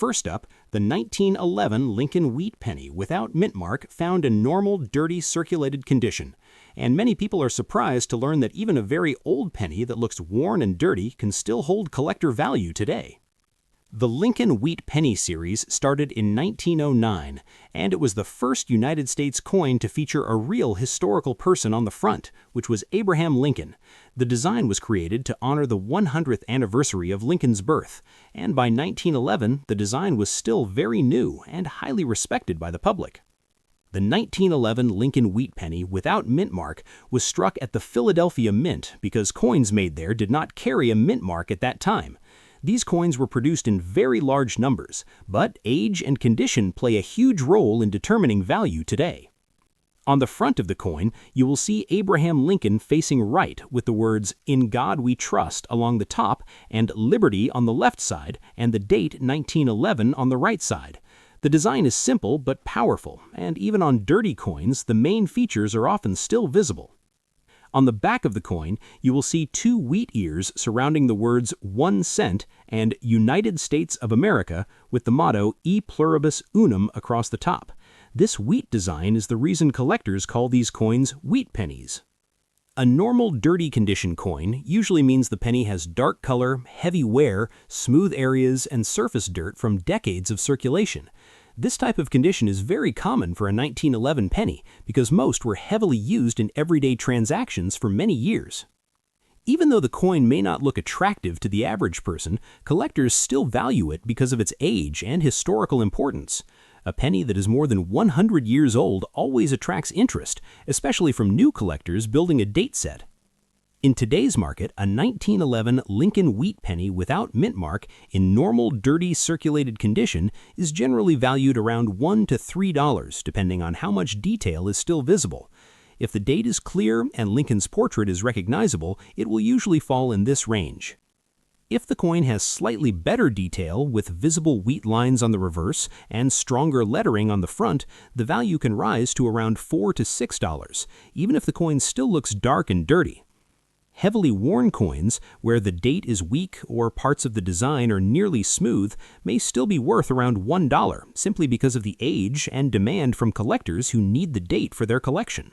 First up, the 1911 Lincoln Wheat Penny without mint mark found in normal, dirty, circulated condition. And many people are surprised to learn that even a very old penny that looks worn and dirty can still hold collector value today. The Lincoln Wheat Penny series started in 1909, and it was the first United States coin to feature a real historical person on the front, which was Abraham Lincoln. The design was created to honor the 100th anniversary of Lincoln's birth, and by 1911, the design was still very new and highly respected by the public. The 1911 Lincoln Wheat Penny without mint mark was struck at the Philadelphia Mint because coins made there did not carry a mint mark at that time. These coins were produced in very large numbers, but age and condition play a huge role in determining value today. On the front of the coin, you will see Abraham Lincoln facing right with the words, "In God We Trust" along the top and "Liberty" on the left side and the date 1911 on the right side. The design is simple but powerful, and even on dirty coins, the main features are often still visible. On the back of the coin, you will see two wheat ears surrounding the words 1 cent and United States of America with the motto E pluribus unum across the top. This wheat design is the reason collectors call these coins wheat pennies. A normal dirty condition coin usually means the penny has dark color, heavy wear, smooth areas, and surface dirt from decades of circulation. This type of condition is very common for a 1911 penny because most were heavily used in everyday transactions for many years. Even though the coin may not look attractive to the average person, collectors still value it because of its age and historical importance. A penny that is more than 100 years old always attracts interest, especially from new collectors building a date set. In today's market, a 1911 Lincoln Wheat Penny without mint mark in normal, dirty, circulated condition is generally valued around $1 to $3, depending on how much detail is still visible. If the date is clear and Lincoln's portrait is recognizable, it will usually fall in this range. If the coin has slightly better detail with visible wheat lines on the reverse and stronger lettering on the front, the value can rise to around $4 to $6, even if the coin still looks dark and dirty. Heavily worn coins, where the date is weak or parts of the design are nearly smooth, may still be worth around $1 simply because of the age and demand from collectors who need the date for their collection.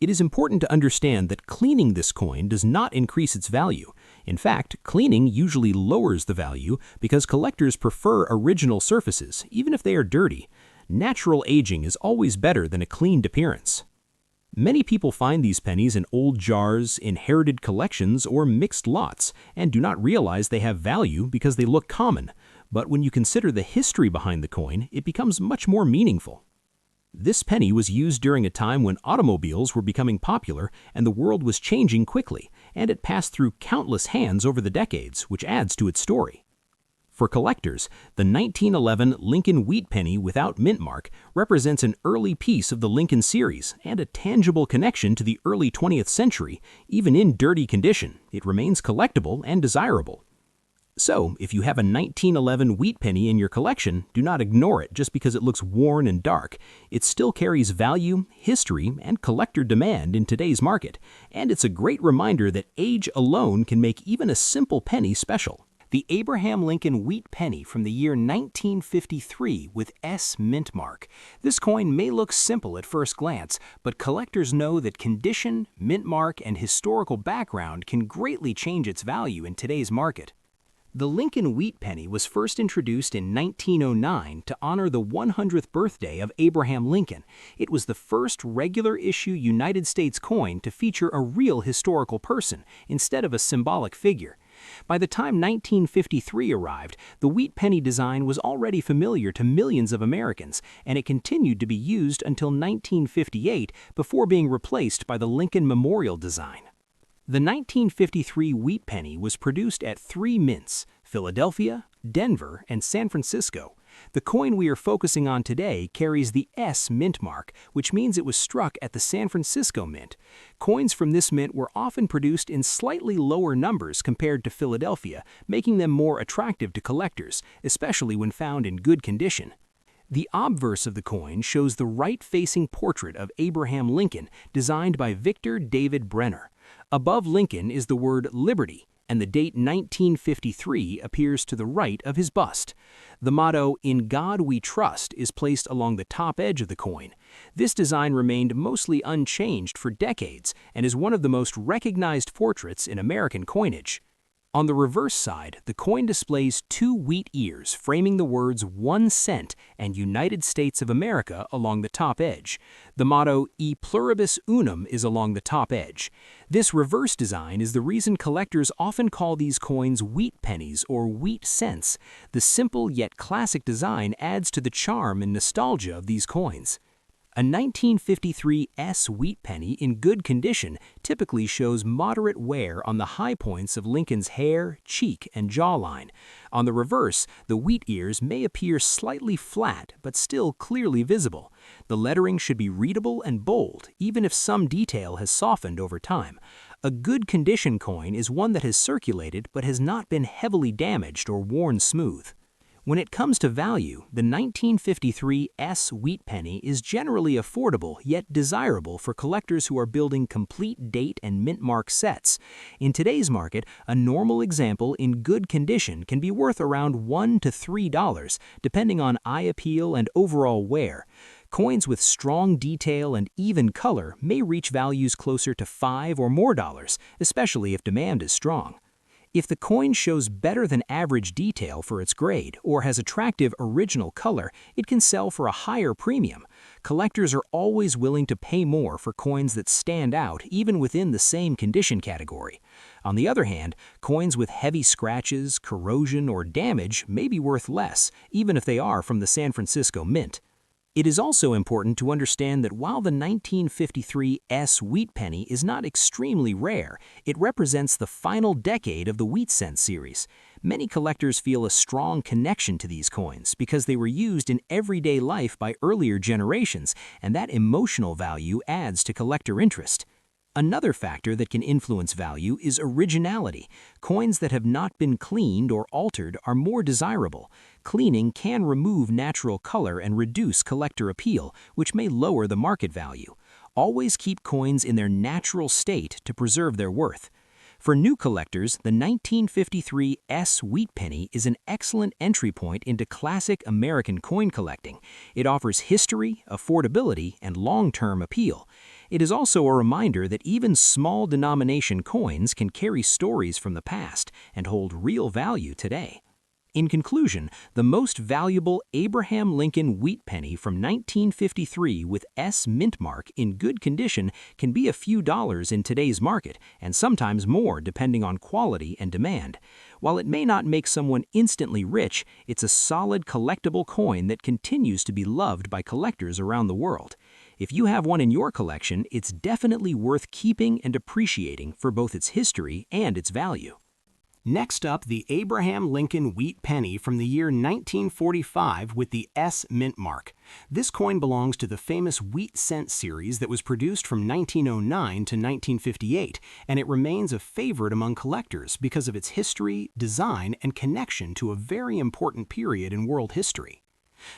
It is important to understand that cleaning this coin does not increase its value. In fact, cleaning usually lowers the value because collectors prefer original surfaces, even if they are dirty. Natural aging is always better than a cleaned appearance. Many people find these pennies in old jars, inherited collections, or mixed lots, and do not realize they have value because they look common. But when you consider the history behind the coin, it becomes much more meaningful. This penny was used during a time when automobiles were becoming popular and the world was changing quickly, and it passed through countless hands over the decades, which adds to its story. For collectors, the 1911 Lincoln Wheat Penny without mint mark represents an early piece of the Lincoln series and a tangible connection to the early 20th century. Even in dirty condition, it remains collectible and desirable. So, if you have a 1911 wheat penny in your collection, do not ignore it just because it looks worn and dark. It still carries value, history, and collector demand in today's market, and it's a great reminder that age alone can make even a simple penny special. The Abraham Lincoln Wheat Penny from the year 1953 with S mint mark. This coin may look simple at first glance, but collectors know that condition, mint mark, and historical background can greatly change its value in today's market. The Lincoln Wheat Penny was first introduced in 1909 to honor the 100th birthday of Abraham Lincoln. It was the first regular-issue United States coin to feature a real historical person instead of a symbolic figure. By the time 1953 arrived, the wheat penny design was already familiar to millions of Americans, and it continued to be used until 1958 before being replaced by the Lincoln Memorial design. The 1953 wheat penny was produced at 3 mints: Philadelphia, Denver, and San Francisco. The coin we are focusing on today carries the S mint mark, which means it was struck at the San Francisco Mint. Coins from this mint were often produced in slightly lower numbers compared to Philadelphia, making them more attractive to collectors, especially when found in good condition. The obverse of the coin shows the right-facing portrait of Abraham Lincoln, designed by Victor David Brenner. Above Lincoln is the word Liberty, and the date 1953 appears to the right of his bust. The motto, "In God We Trust," is placed along the top edge of the coin. This design remained mostly unchanged for decades and is one of the most recognized portraits in American coinage. On the reverse side, the coin displays two wheat ears framing the words 1 cent and United States of America along the top edge. The motto E pluribus unum is along the top edge. This reverse design is the reason collectors often call these coins wheat pennies or wheat cents. The simple yet classic design adds to the charm and nostalgia of these coins. A 1953 S wheat penny in good condition typically shows moderate wear on the high points of Lincoln's hair, cheek, and jawline. On the reverse, the wheat ears may appear slightly flat but still clearly visible. The lettering should be readable and bold, even if some detail has softened over time. A good condition coin is one that has circulated but has not been heavily damaged or worn smooth. When it comes to value, the 1953 S wheat penny is generally affordable yet desirable for collectors who are building complete date and mint mark sets. In today's market, a normal example in good condition can be worth around $1 to $3, depending on eye appeal and overall wear. Coins with strong detail and even color may reach values closer to $5 or more, especially if demand is strong. If the coin shows better than average detail for its grade or has attractive original color, it can sell for a higher premium. Collectors are always willing to pay more for coins that stand out even within the same condition category. On the other hand, coins with heavy scratches, corrosion, or damage may be worth less, even if they are from the San Francisco Mint. It is also important to understand that while the 1953 S wheat penny is not extremely rare, it represents the final decade of the wheat cent series. Many collectors feel a strong connection to these coins because they were used in everyday life by earlier generations, and that emotional value adds to collector interest. Another factor that can influence value is originality. Coins that have not been cleaned or altered are more desirable. Cleaning can remove natural color and reduce collector appeal, which may lower the market value. Always keep coins in their natural state to preserve their worth. For new collectors, the 1953 S wheat penny is an excellent entry point into classic American coin collecting. It offers history, affordability, and long-term appeal. It is also a reminder that even small denomination coins can carry stories from the past and hold real value today. In conclusion, the most valuable Abraham Lincoln Wheat Penny from 1953 with S mint mark in good condition can be a few dollars in today's market, and sometimes more depending on quality and demand. While it may not make someone instantly rich, it's a solid collectible coin that continues to be loved by collectors around the world. If you have one in your collection, it's definitely worth keeping and appreciating for both its history and its value. Next up, the Abraham Lincoln Wheat Penny from the year 1945 with the S mint mark. This coin belongs to the famous wheat cent series that was produced from 1909 to 1958, and it remains a favorite among collectors because of its history, design, and connection to a very important period in world history.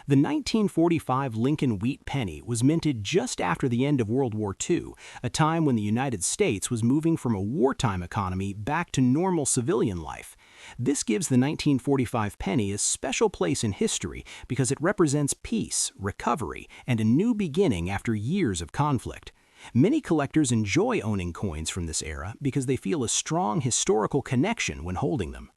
The 1945 Lincoln Wheat Penny was minted just after the end of World War II, a time when the United States was moving from a wartime economy back to normal civilian life. This gives the 1945 penny a special place in history because it represents peace, recovery, and a new beginning after years of conflict. Many collectors enjoy owning coins from this era because they feel a strong historical connection when holding them.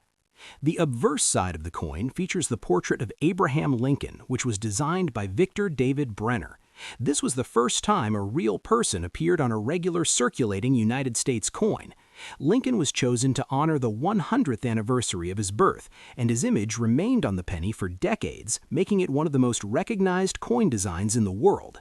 The obverse side of the coin features the portrait of Abraham Lincoln, which was designed by Victor David Brenner. This was the first time a real person appeared on a regular circulating United States coin. Lincoln was chosen to honor the 100th anniversary of his birth, and his image remained on the penny for decades, making it one of the most recognized coin designs in the world.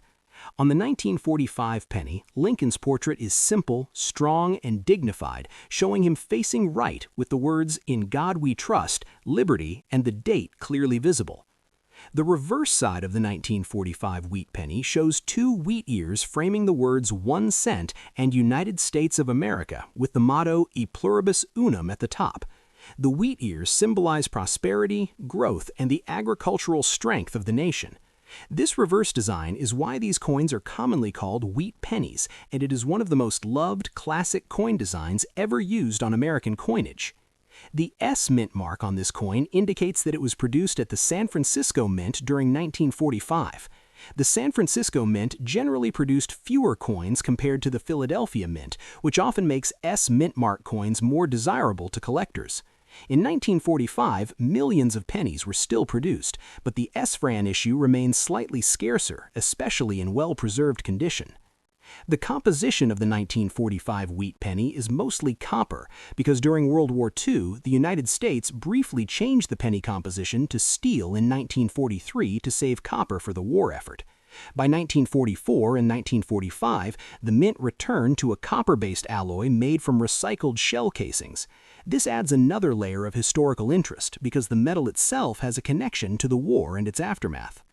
On the 1945 penny, Lincoln's portrait is simple, strong, and dignified, showing him facing right with the words, "In God We Trust," liberty, and the date clearly visible. The reverse side of the 1945 wheat penny shows two wheat ears framing the words 1 cent and United States of America with the motto E pluribus unum at the top. The wheat ears symbolize prosperity, growth, and the agricultural strength of the nation. This reverse design is why these coins are commonly called wheat pennies, and it is one of the most loved classic coin designs ever used on American coinage. The S mint mark on this coin indicates that it was produced at the San Francisco Mint during 1945. The San Francisco Mint generally produced fewer coins compared to the Philadelphia Mint, which often makes S mint mark coins more desirable to collectors. In 1945, millions of pennies were still produced, but the S-Fran issue remains slightly scarcer, especially in well-preserved condition. The composition of the 1945 wheat penny is mostly copper because during World War II, the United States briefly changed the penny composition to steel in 1943 to save copper for the war effort. By 1944 and 1945, the mint returned to a copper-based alloy made from recycled shell casings. This adds another layer of historical interest because the metal itself has a connection to the war and its aftermath.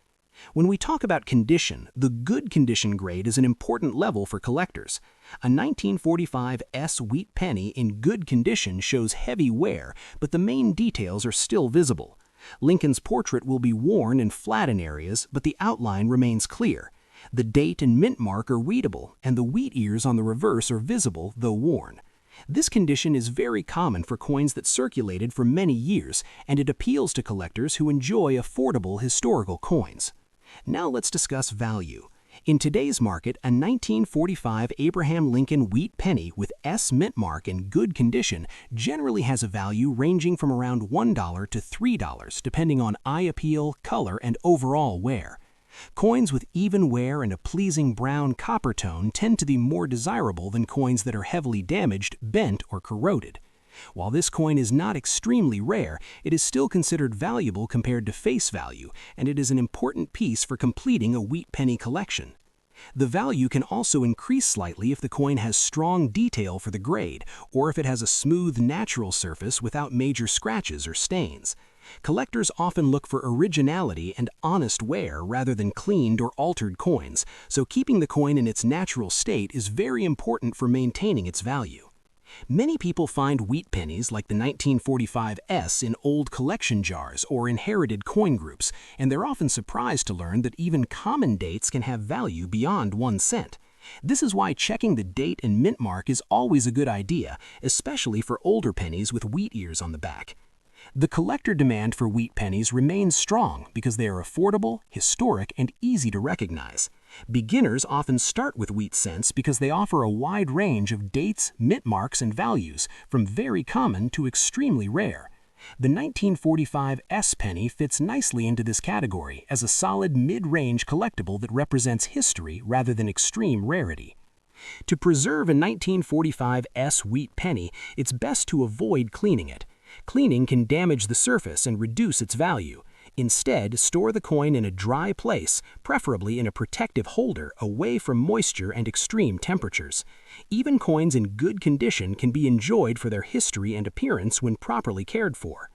When we talk about condition, the good condition grade is an important level for collectors. A 1945 S wheat penny in good condition shows heavy wear, but the main details are still visible. Lincoln's portrait will be worn and flat in areas, but the outline remains clear. The date and mint mark are readable, and the wheat ears on the reverse are visible, though worn. This condition is very common for coins that circulated for many years, and it appeals to collectors who enjoy affordable historical coins. Now let's discuss value. In today's market, a 1945 Abraham Lincoln Wheat Penny with S mint mark in good condition generally has a value ranging from around $1 to $3, depending on eye appeal, color, and overall wear. Coins with even wear and a pleasing brown copper tone tend to be more desirable than coins that are heavily damaged, bent, or corroded. While this coin is not extremely rare, it is still considered valuable compared to face value, and it is an important piece for completing a wheat penny collection. The value can also increase slightly if the coin has strong detail for the grade, or if it has a smooth, natural surface without major scratches or stains. Collectors often look for originality and honest wear rather than cleaned or altered coins, so keeping the coin in its natural state is very important for maintaining its value. Many people find wheat pennies like the 1945 S in old collection jars or inherited coin groups, and they're often surprised to learn that even common dates can have value beyond 1 cent. This is why checking the date and mint mark is always a good idea, especially for older pennies with wheat ears on the back. The collector demand for wheat pennies remains strong because they are affordable, historic, and easy to recognize. Beginners often start with wheat cents because they offer a wide range of dates, mint marks, and values, from very common to extremely rare. The 1945 S penny fits nicely into this category as a solid mid-range collectible that represents history rather than extreme rarity. To preserve a 1945 S wheat penny, it's best to avoid cleaning it. Cleaning can damage the surface and reduce its value. Instead, store the coin in a dry place, preferably in a protective holder away from moisture and extreme temperatures. Even coins in good condition can be enjoyed for their history and appearance when properly cared for.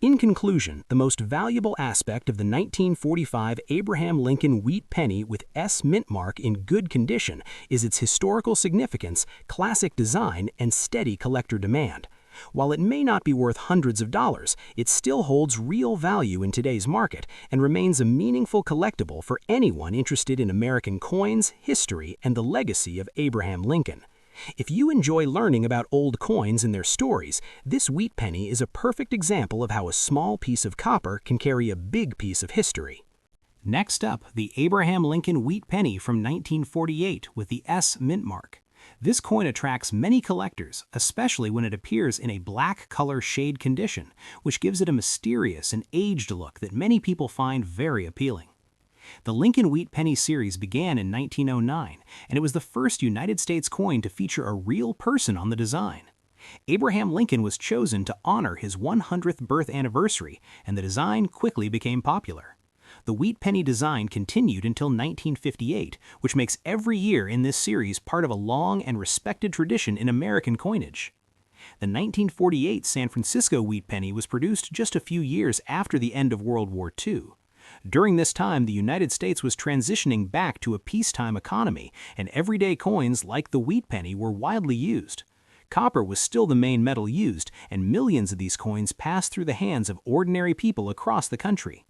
In conclusion, the most valuable aspect of the 1945 Abraham Lincoln Wheat Penny with S mint mark in good condition is its historical significance, classic design, and steady collector demand. While it may not be worth hundreds of dollars, it still holds real value in today's market and remains a meaningful collectible for anyone interested in American coins, history, and the legacy of Abraham Lincoln. If you enjoy learning about old coins and their stories, this wheat penny is a perfect example of how a small piece of copper can carry a big piece of history. Next up, the Abraham Lincoln Wheat Penny from 1948 with the S mint mark. This coin attracts many collectors, especially when it appears in a black color shade condition, which gives it a mysterious and aged look that many people find very appealing. The Lincoln Wheat Penny series began in 1909, and it was the first United States coin to feature a real person on the design. Abraham Lincoln was chosen to honor his 100th birth anniversary, and the design quickly became popular. The wheat penny design continued until 1958, which makes every year in this series part of a long and respected tradition in American coinage. The 1948 San Francisco wheat penny was produced just a few years after the end of World War II. During this time, the United States was transitioning back to a peacetime economy, and everyday coins like the wheat penny were widely used. Copper was still the main metal used, and millions of these coins passed through the hands of ordinary people across the country.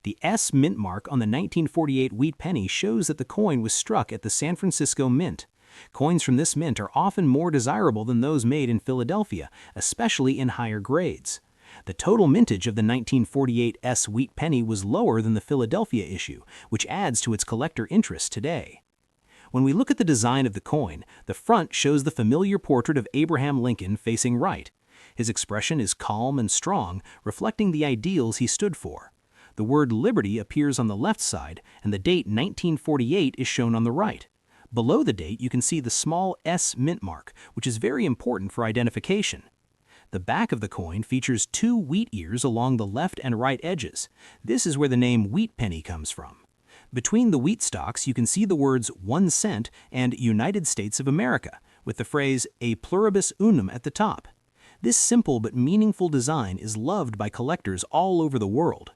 The S mint mark on the 1948 wheat penny shows that the coin was struck at the San Francisco Mint. Coins from this mint are often more desirable than those made in Philadelphia, especially in higher grades. The total mintage of the 1948 S wheat penny was lower than the Philadelphia issue, which adds to its collector interest today. When we look at the design of the coin, the front shows the familiar portrait of Abraham Lincoln facing right. His expression is calm and strong, reflecting the ideals he stood for. The word liberty appears on the left side, and the date 1948 is shown on the right. Below the date, you can see the small S mint mark, which is very important for identification. The back of the coin features two wheat ears along the left and right edges. This is where the name wheat penny comes from. Between the wheat stalks, you can see the words 1 cent and United States of America, with the phrase a pluribus unum at the top. This simple but meaningful design is loved by collectors all over the world.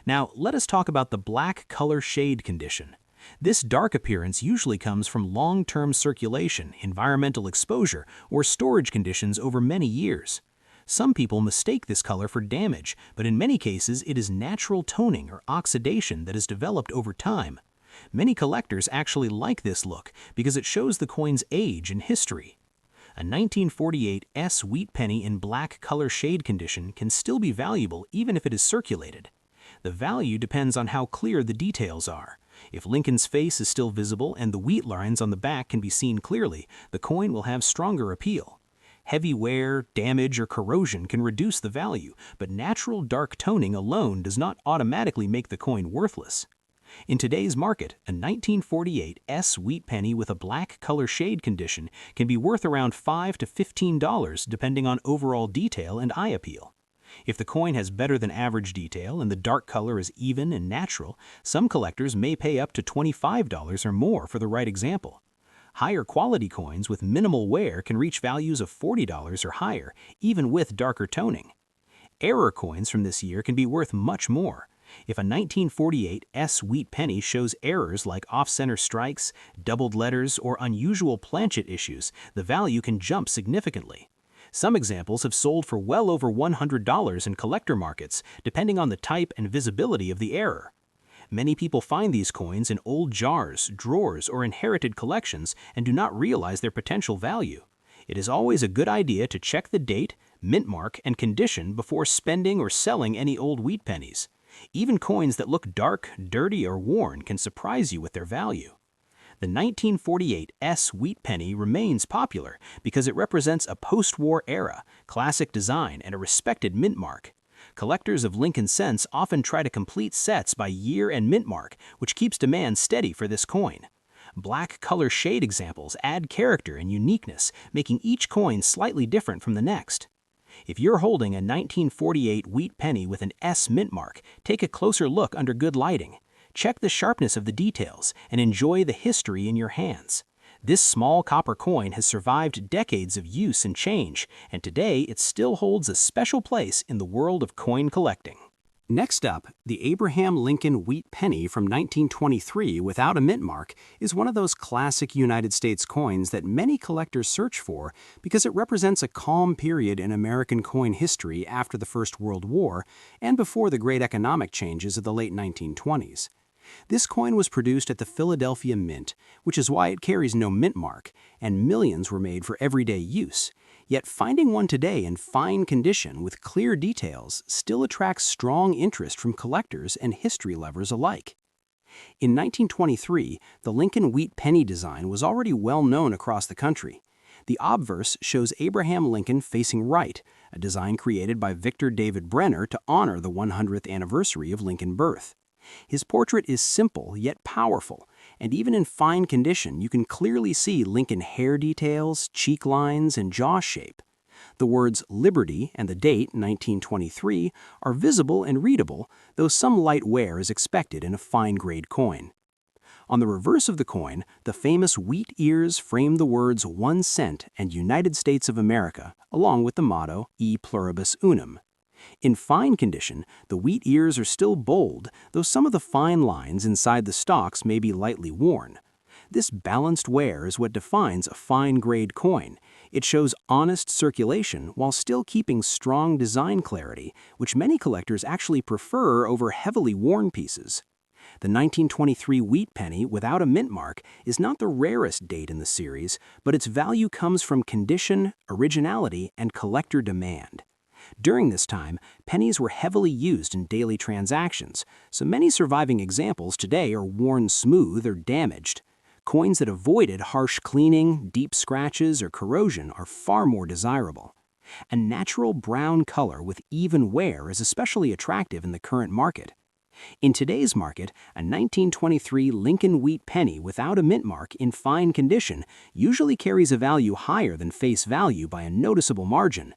Now, let us talk about the black color shade condition. This dark appearance usually comes from long-term circulation, environmental exposure, or storage conditions over many years. Some people mistake this color for damage, but in many cases it is natural toning or oxidation that has developed over time. Many collectors actually like this look because it shows the coin's age and history. A 1948 S wheat penny in black color shade condition can still be valuable even if it is circulated. The value depends on how clear the details are. If Lincoln's face is still visible and the wheat lines on the back can be seen clearly, the coin will have stronger appeal. Heavy wear, damage, or corrosion can reduce the value, but natural dark toning alone does not automatically make the coin worthless. In today's market, a 1948 S wheat penny with a black color shade condition can be worth around $5 to $15 depending on overall detail and eye appeal. If the coin has better than average detail and the dark color is even and natural, some collectors may pay up to $25 or more for the right example. Higher quality coins with minimal wear can reach values of $40 or higher, even with darker toning. Error coins from this year can be worth much more. If a 1948 S wheat penny shows errors like off-center strikes, doubled letters, or unusual planchet issues, the value can jump significantly. Some examples have sold for well over $100 in collector markets, depending on the type and visibility of the error. Many people find these coins in old jars, drawers, or inherited collections and do not realize their potential value. It is always a good idea to check the date, mint mark, and condition before spending or selling any old wheat pennies. Even coins that look dark, dirty, or worn can surprise you with their value. The 1948 S wheat penny remains popular because it represents a post-war era, classic design, and a respected mint mark. Collectors of Lincoln cents often try to complete sets by year and mint mark, which keeps demand steady for this coin. Black color shade examples add character and uniqueness, making each coin slightly different from the next. If you're holding a 1948 wheat penny with an S mint mark, take a closer look under good lighting. Check the sharpness of the details and enjoy the history in your hands. This small copper coin has survived decades of use and change, and today it still holds a special place in the world of coin collecting. Next up, the Abraham Lincoln Wheat Penny from 1923 without a mint mark is one of those classic United States coins that many collectors search for because it represents a calm period in American coin history after the First World War and before the great economic changes of the late 1920s. This coin was produced at the Philadelphia Mint, which is why it carries no mint mark, and millions were made for everyday use. Yet finding one today in fine condition with clear details still attracts strong interest from collectors and history lovers alike. In 1923, the Lincoln Wheat Penny design was already well known across the country. The obverse shows Abraham Lincoln facing right, a design created by Victor David Brenner to honor the 100th anniversary of Lincoln's birth. His portrait is simple yet powerful, and even in fine condition you can clearly see Lincoln hair details, cheek lines, and jaw shape. The words Liberty and the date 1923 are visible and readable, though some light wear is expected in a fine-grade coin. On the reverse of the coin, the famous wheat ears frame the words 1 cent and United States of America, along with the motto E pluribus unum. In fine condition, the wheat ears are still bold, though some of the fine lines inside the stalks may be lightly worn. This balanced wear is what defines a fine-grade coin. It shows honest circulation while still keeping strong design clarity, which many collectors actually prefer over heavily worn pieces. The 1923 wheat penny without a mint mark is not the rarest date in the series, but its value comes from condition, originality, and collector demand. During this time, pennies were heavily used in daily transactions, so many surviving examples today are worn smooth or damaged. Coins that avoided harsh cleaning, deep scratches, or corrosion are far more desirable. A natural brown color with even wear is especially attractive in the current market. In today's market, a 1923 Lincoln Wheat penny without a mint mark in fine condition usually carries a value higher than face value by a noticeable margin.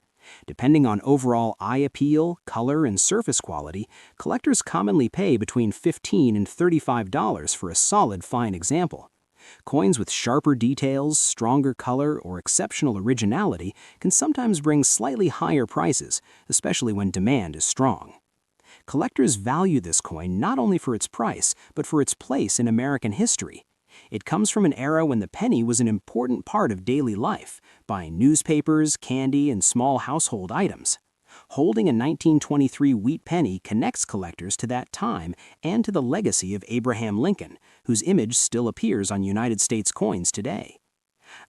Depending on overall eye appeal, color, and surface quality, collectors commonly pay between $15 and $35 for a solid fine example. Coins with sharper details, stronger color, or exceptional originality can sometimes bring slightly higher prices, especially when demand is strong. Collectors value this coin not only for its price, but for its place in American history. It comes from an era when the penny was an important part of daily life, buying newspapers, candy, and small household items. Holding a 1923 wheat penny connects collectors to that time and to the legacy of Abraham Lincoln, whose image still appears on United States coins today.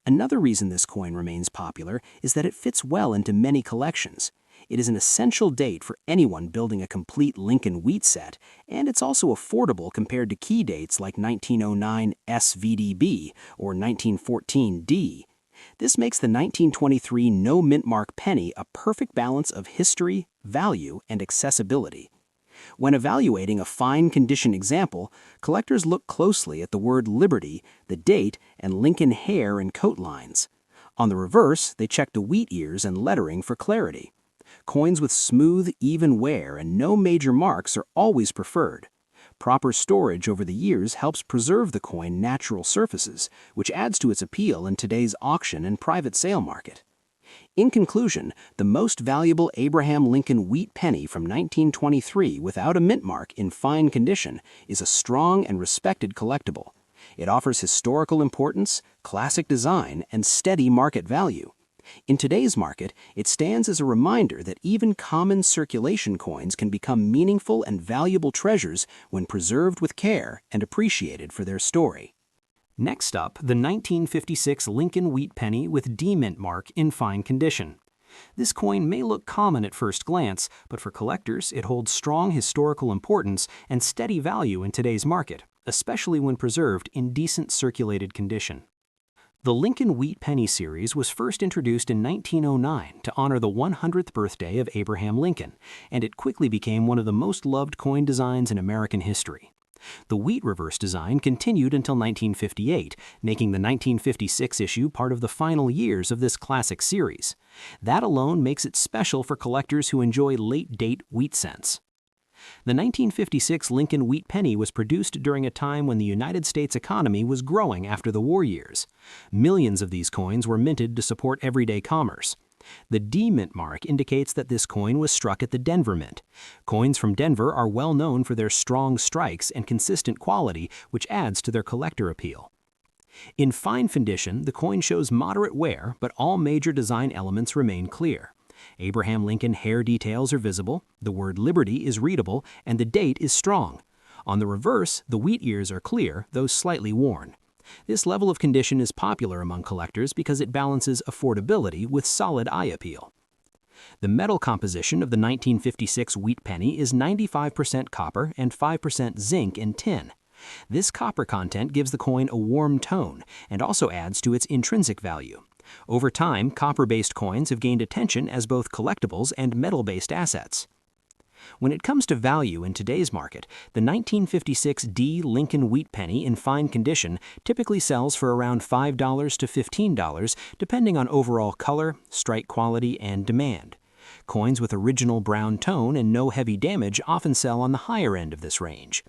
Another reason this coin remains popular is that it fits well into many collections. It is an essential date for anyone building a complete Lincoln Wheat set, and it's also affordable compared to key dates like 1909 SVDB or 1914 D. This makes the 1923 no mint mark penny a perfect balance of history, value, and accessibility. When evaluating a fine condition example, collectors look closely at the word Liberty, the date, and Lincoln hair and coat lines. On the reverse, they check the wheat ears and lettering for clarity. Coins with smooth, even wear and no major marks are always preferred. Proper storage over the years helps preserve the coin's natural surfaces, which adds to its appeal in today's auction and private sale market. In conclusion, the most valuable Abraham Lincoln wheat penny from 1923 without a mint mark in fine condition is a strong and respected collectible. It offers historical importance, classic design, and steady market value. In today's market, it stands as a reminder that even common circulation coins can become meaningful and valuable treasures when preserved with care and appreciated for their story. Next up, the 1956 Lincoln Wheat penny with D mint mark in fine condition. This coin may look common at first glance, but for collectors, it holds strong historical importance and steady value in today's market, especially when preserved in decent circulated condition. The Lincoln Wheat Penny series was first introduced in 1909 to honor the 100th birthday of Abraham Lincoln, and it quickly became one of the most loved coin designs in American history. The wheat reverse design continued until 1958, making the 1956 issue part of the final years of this classic series. That alone makes it special for collectors who enjoy late-date wheat cents. The 1956 Lincoln Wheat penny was produced during a time when the United States economy was growing after the war years. Millions of these coins were minted to support everyday commerce. The D mint mark indicates that this coin was struck at the Denver Mint. Coins from Denver are well known for their strong strikes and consistent quality, which adds to their collector appeal. In fine condition, the coin shows moderate wear, but all major design elements remain clear. Abraham Lincoln hair details are visible, the word Liberty is readable, and the date is strong. On the reverse, the wheat ears are clear, though slightly worn. This level of condition is popular among collectors because it balances affordability with solid eye appeal. The metal composition of the 1956 wheat penny is 95% copper and 5% zinc and tin. This copper content gives the coin a warm tone and also adds to its intrinsic value. Over time, copper-based coins have gained attention as both collectibles and metal-based assets. When it comes to value in today's market, the 1956 D Lincoln Wheat penny in fine condition typically sells for around $5 to $15, depending on overall color, strike quality, and demand. Coins with original brown tone and no heavy damage often sell on the higher end of this range.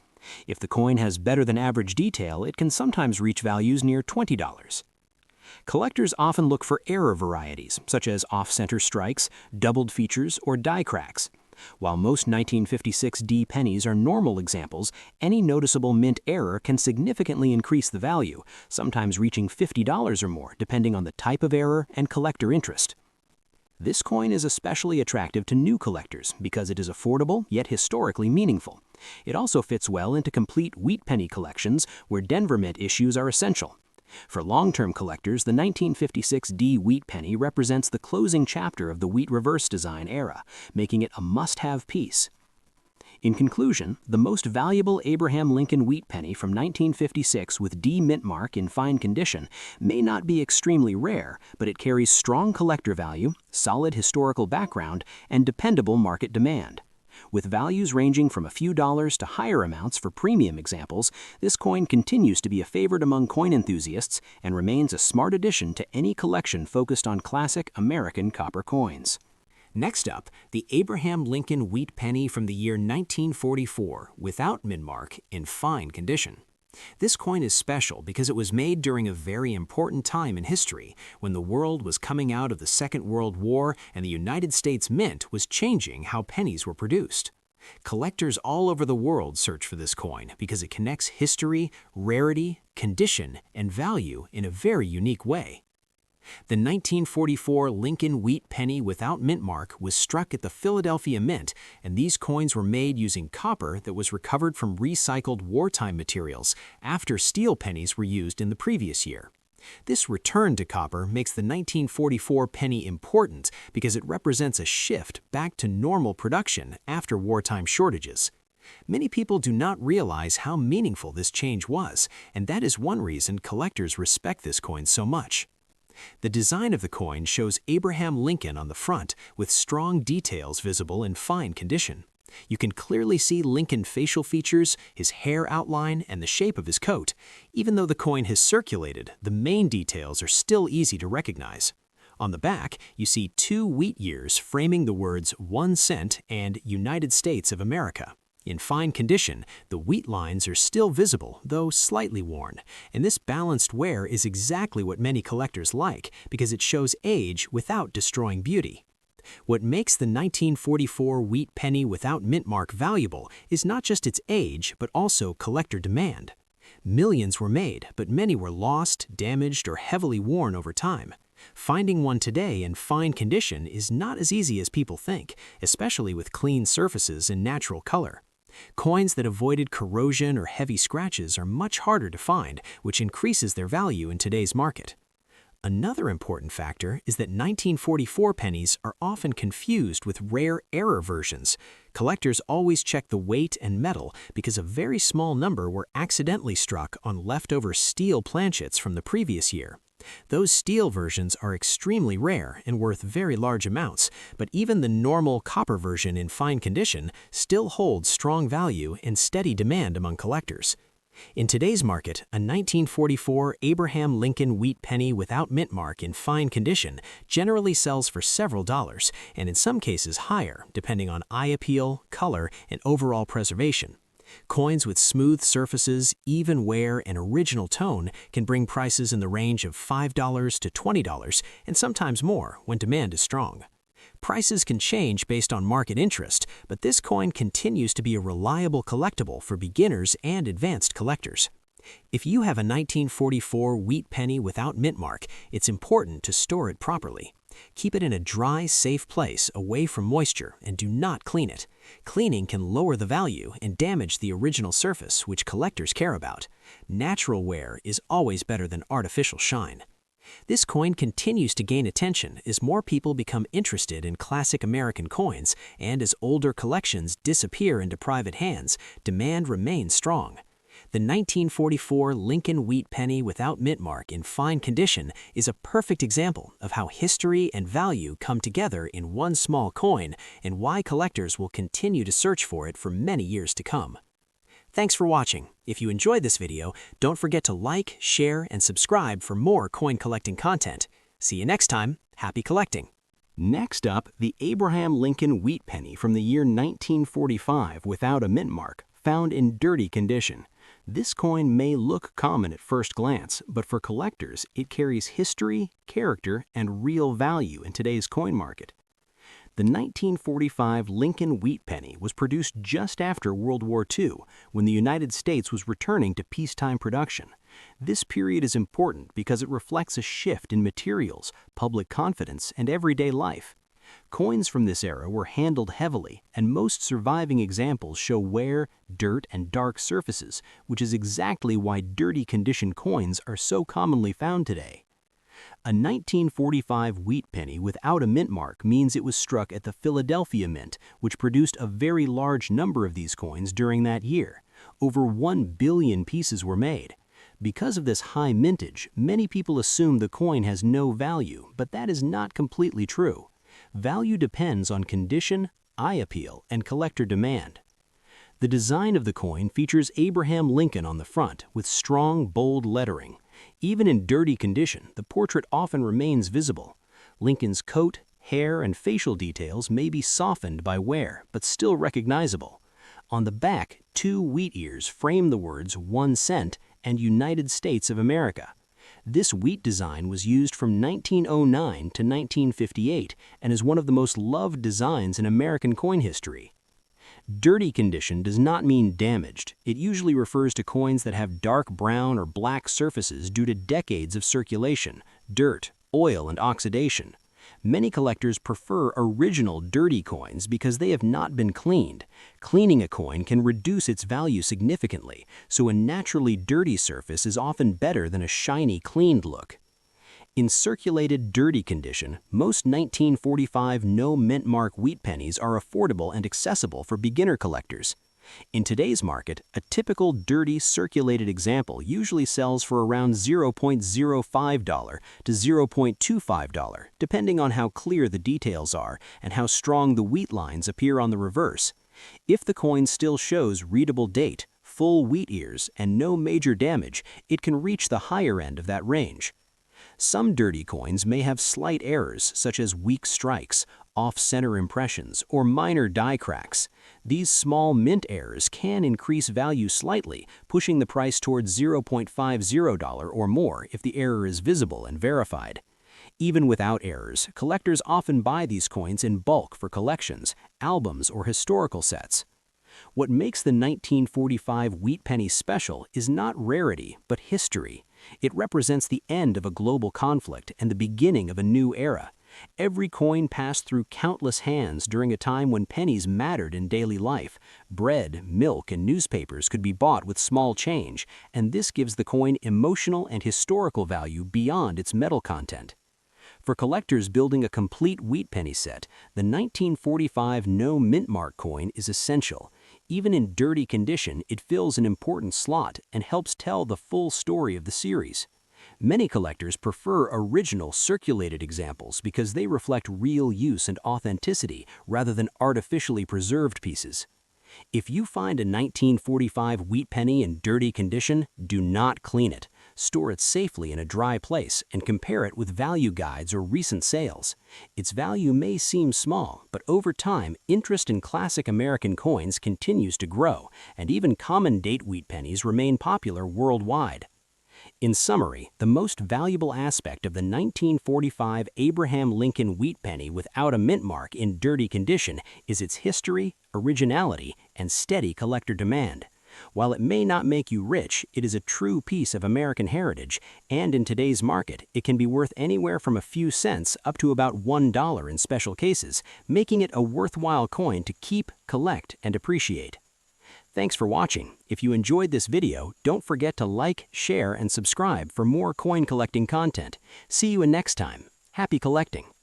If the coin has better than average detail, it can sometimes reach values near $20. Collectors often look for error varieties, such as off-center strikes, doubled features, or die cracks. While most 1956 D pennies are normal examples, any noticeable mint error can significantly increase the value, sometimes reaching $50 or more, depending on the type of error and collector interest. This coin is especially attractive to new collectors because it is affordable yet historically meaningful. It also fits well into complete wheat penny collections where Denver Mint issues are essential. For long-term collectors, the 1956 D wheat penny represents the closing chapter of the wheat reverse design era, making it a must-have piece. In conclusion, the most valuable Abraham Lincoln Wheat Penny from 1956 with D mint mark in fine condition may not be extremely rare, but it carries strong collector value, solid historical background, and dependable market demand. With values ranging from a few dollars to higher amounts for premium examples, this coin continues to be a favorite among coin enthusiasts and remains a smart addition to any collection focused on classic American copper coins. Next up, the Abraham Lincoln Wheat Penny from the year 1944, without mint mark, in fine condition. This coin is special because it was made during a very important time in history, when the world was coming out of the Second World War and the United States Mint was changing how pennies were produced. Collectors all over the world search for this coin because it connects history, rarity, condition, and value in a very unique way. The 1944 Lincoln Wheat Penny without mint mark was struck at the Philadelphia Mint, and these coins were made using copper that was recovered from recycled wartime materials after steel pennies were used in the previous year. This return to copper makes the 1944 penny important because it represents a shift back to normal production after wartime shortages. Many people do not realize how meaningful this change was, and that is one reason collectors respect this coin so much. The design of the coin shows Abraham Lincoln on the front with strong details visible in fine condition. You can clearly see Lincoln facial features, his hair outline, and the shape of his coat. Even though the coin has circulated, the main details are still easy to recognize. On the back, you see 2 wheat years framing the words 1 cent and United States of America. In fine condition, the wheat lines are still visible, though slightly worn, and this balanced wear is exactly what many collectors like because it shows age without destroying beauty. What makes the 1944 wheat penny without mint mark valuable is not just its age, but also collector demand. Millions were made, but many were lost, damaged, or heavily worn over time. Finding one today in fine condition is not as easy as people think, especially with clean surfaces and natural color. Coins that avoided corrosion or heavy scratches are much harder to find, which increases their value in today's market. Another important factor is that 1944 pennies are often confused with rare error versions. Collectors always check the weight and metal because a very small number were accidentally struck on leftover steel planchets from the previous year. Those steel versions are extremely rare and worth very large amounts, but even the normal copper version in fine condition still holds strong value and steady demand among collectors. In today's market, a 1944 Abraham Lincoln Wheat Penny without mint mark in fine condition generally sells for several dollars, and in some cases higher, depending on eye appeal, color, and overall preservation. Coins with smooth surfaces, even wear, and original tone can bring prices in the range of $5 to $20, and sometimes more when demand is strong. Prices can change based on market interest, but this coin continues to be a reliable collectible for beginners and advanced collectors. If you have a 1944 wheat penny without mint mark, it's important to store it properly. Keep it in a dry, safe place away from moisture and do not clean it. Cleaning can lower the value and damage the original surface, which collectors care about. Natural wear is always better than artificial shine. This coin continues to gain attention as more people become interested in classic American coins, and as older collections disappear into private hands, demand remains strong. The 1944 Lincoln Wheat Penny without mint mark in fine condition is a perfect example of how history and value come together in one small coin and why collectors will continue to search for it for many years to come. Thanks for watching. If you enjoyed this video, don't forget to like, share, and subscribe for more coin collecting content. See you next time. Happy collecting! Next up, the Abraham Lincoln Wheat Penny from the year 1945 without a mint mark, found in dirty condition. This coin may look common at first glance, but for collectors, it carries history, character, and real value in today's coin market. The 1945 Lincoln Wheat Penny was produced just after World War II, when the United States was returning to peacetime production. This period is important because it reflects a shift in materials, public confidence, and everyday life. Coins from this era were handled heavily, and most surviving examples show wear, dirt, and dark surfaces, which is exactly why dirty condition coins are so commonly found today. A 1945 wheat penny without a mint mark means it was struck at the Philadelphia Mint, which produced a very large number of these coins during that year. Over 1 billion pieces were made. Because of this high mintage, many people assume the coin has no value, but that is not completely true. Value depends on condition, eye appeal, and collector demand. The design of the coin features Abraham Lincoln on the front with strong, bold lettering. Even in dirty condition, the portrait often remains visible. Lincoln's coat, hair, and facial details may be softened by wear, but still recognizable. On the back, 2 wheat ears frame the words 1 cent and United States of America. This wheat design was used from 1909 to 1958 and is one of the most loved designs in American coin history. Dirty condition does not mean damaged. It usually refers to coins that have dark brown or black surfaces due to decades of circulation, dirt, oil, and oxidation. Many collectors prefer original dirty coins because they have not been cleaned. Cleaning a coin can reduce its value significantly, so a naturally dirty surface is often better than a shiny, cleaned look. In circulated dirty condition, most 1945 no mint mark wheat pennies are affordable and accessible for beginner collectors. In today's market, a typical dirty circulated example usually sells for around $0.05 to $0.25, depending on how clear the details are and how strong the wheat lines appear on the reverse. If the coin still shows readable date, full wheat ears, and no major damage, it can reach the higher end of that range. Some dirty coins may have slight errors, such as weak strikes, off-center impressions, or minor die cracks. These small mint errors can increase value slightly, pushing the price towards $0.50 or more if the error is visible and verified. Even without errors, collectors often buy these coins in bulk for collections, albums, or historical sets. What makes the 1945 wheat penny special is not rarity, but history. It represents the end of a global conflict and the beginning of a new era. Every coin passed through countless hands during a time when pennies mattered in daily life. Bread, milk, and newspapers could be bought with small change, and this gives the coin emotional and historical value beyond its metal content. For collectors building a complete wheat penny set, the 1945 no mint mark coin is essential. Even in dirty condition, it fills an important slot and helps tell the full story of the series. Many collectors prefer original circulated examples because they reflect real use and authenticity rather than artificially preserved pieces. If you find a 1945 wheat penny in dirty condition, do not clean it. Store it safely in a dry place and compare it with value guides or recent sales. Its value may seem small, but over time, interest in classic American coins continues to grow, and even common date wheat pennies remain popular worldwide. In summary, the most valuable aspect of the 1945 Abraham Lincoln wheat penny without a mint mark in dirty condition is its history, originality, and steady collector demand. While it may not make you rich, it is a true piece of American heritage, and in today's market, it can be worth anywhere from a few cents up to about $1 in special cases, making it a worthwhile coin to keep, collect, and appreciate. Thanks for watching. If you enjoyed this video, don't forget to like, share, and subscribe for more coin collecting content. See you next time. Happy collecting!